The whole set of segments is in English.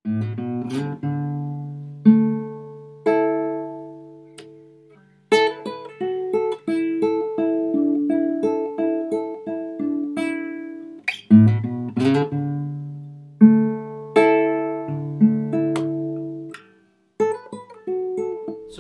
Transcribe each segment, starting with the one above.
So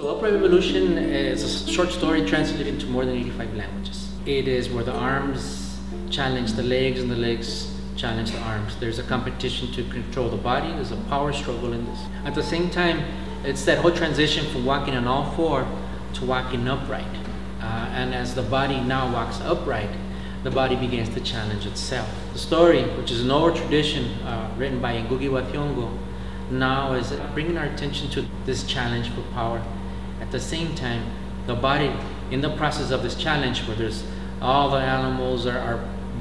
Upright Revolution is a short story translated into more than 85 languages. It is where the arms challenge the legs and the legs challenge the arms. There's a competition to control the body. There's a power struggle in this. At the same time, it's that whole transition from walking on all four to walking upright. And as the body now walks upright, the body begins to challenge itself. The story, which is an old tradition written by Ngugi wa Thiong'o, now is bringing our attention to this challenge for power. At the same time, the body, in the process of this challenge, where there's all the animals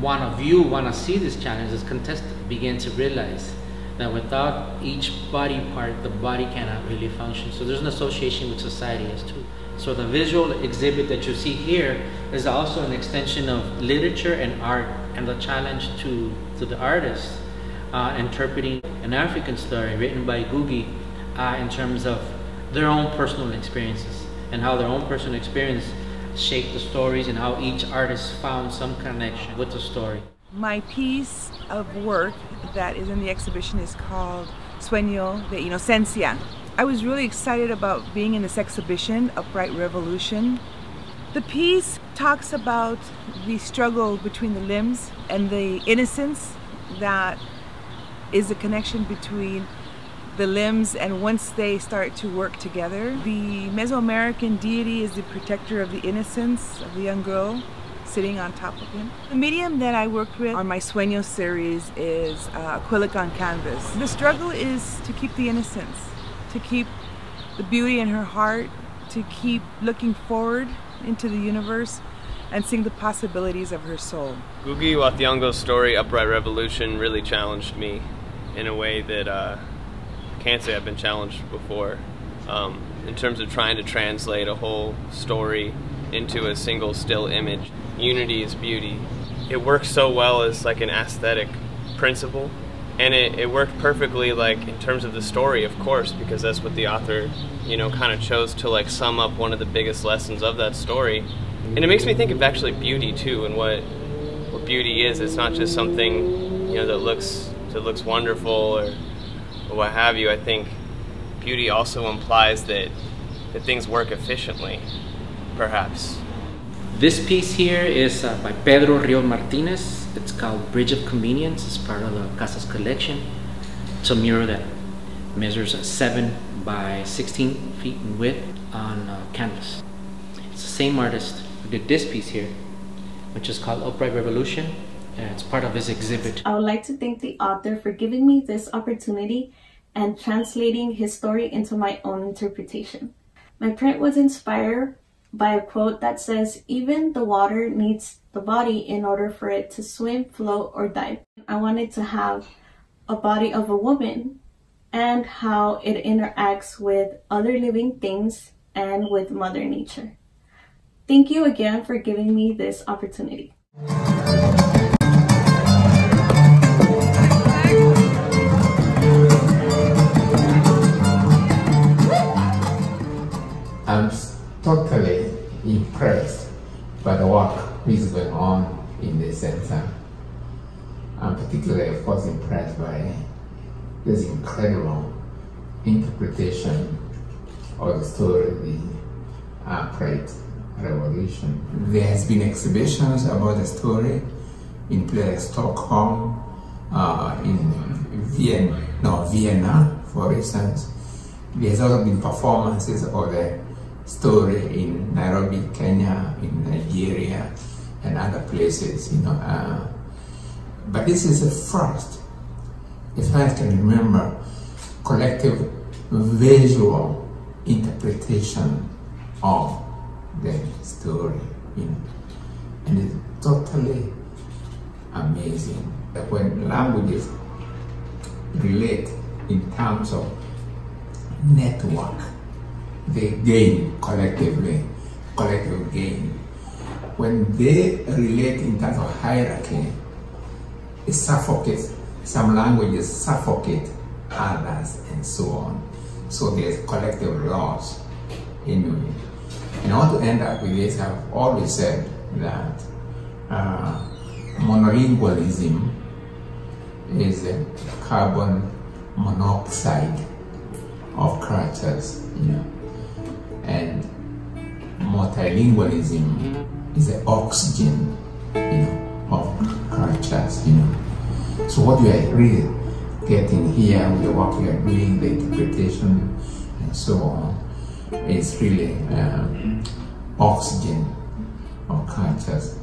want to see this challenge, as contestants begin to realize that without each body part, the body cannot really function. So there's an association with society as too. So the visual exhibit that you see here is also an extension of literature and art, and the challenge to the artist interpreting an African story written by Ngugi in terms of their own personal experiences, and how their own personal experience shaped the stories, and how each artist found some connection with the story. My piece of work that is in the exhibition is called Sueño de Inocencia. I was really excited about being in this exhibition, Upright Revolution. The piece talks about the struggle between the limbs and the innocence that is the connection between the limbs, and once they start to work together. The Mesoamerican deity is the protector of the innocence of the young girl sitting on top of him. The medium that I worked with on my Sueño series is acrylic on canvas. The struggle is to keep the innocence, to keep the beauty in her heart, to keep looking forward into the universe and seeing the possibilities of her soul. Ngugi wa Thiong'o's story, Upright Revolution, really challenged me in a way that I can't say I've been challenged before, in terms of trying to translate a whole story into a single still image. Unity is beauty. It works so well as like an aesthetic principle, and it worked perfectly like in terms of the story, of course, because that's what the author, you know, kind of chose to like sum up one of the biggest lessons of that story. And it makes me think of actually beauty too, and what beauty is. It's not just something, you know, that looks wonderful or what have you. I think beauty also implies that things work efficiently, perhaps. This piece here is by Pedro Rio Martinez. It's called Bridge of Convenience. It's part of the Casa's collection. It's a mural that measures 7 by 16 feet in width on canvas. It's the same artist who did this piece here, which is called Upright Revolution. It's part of his exhibit. I would like to thank the author for giving me this opportunity and translating his story into my own interpretation. My print was inspired by a quote that says, "Even the water needs the body in order for it to swim, float, or dive." I wanted to have a body of a woman and how it interacts with other living things and with Mother Nature. Thank you again for giving me this opportunity. I'm totally impressed by the work which is going on in the center. I'm particularly, of course, impressed by this incredible interpretation of the story, the Upright Revolution. There has been exhibitions about the story in places like Stockholm, in Vienna, for instance. There's also been performances of the story in Nairobi, Kenya, in Nigeria, and other places, you know. But this is the first, if I can remember, collective visual interpretation of the story, you know. And it's totally amazing that when languages relate in terms of network, they gain collectively, collective gain. When they relate in terms of hierarchy, it suffocates. Some languages suffocate others, and so on. So there's collective loss in it. And I want to end up with this. I've always said that monolingualism is a carbon monoxide of cultures, and multilingualism is the oxygen, of cultures, So what we are really getting here with the work we are doing, the interpretation and so on, is really oxygen of cultures.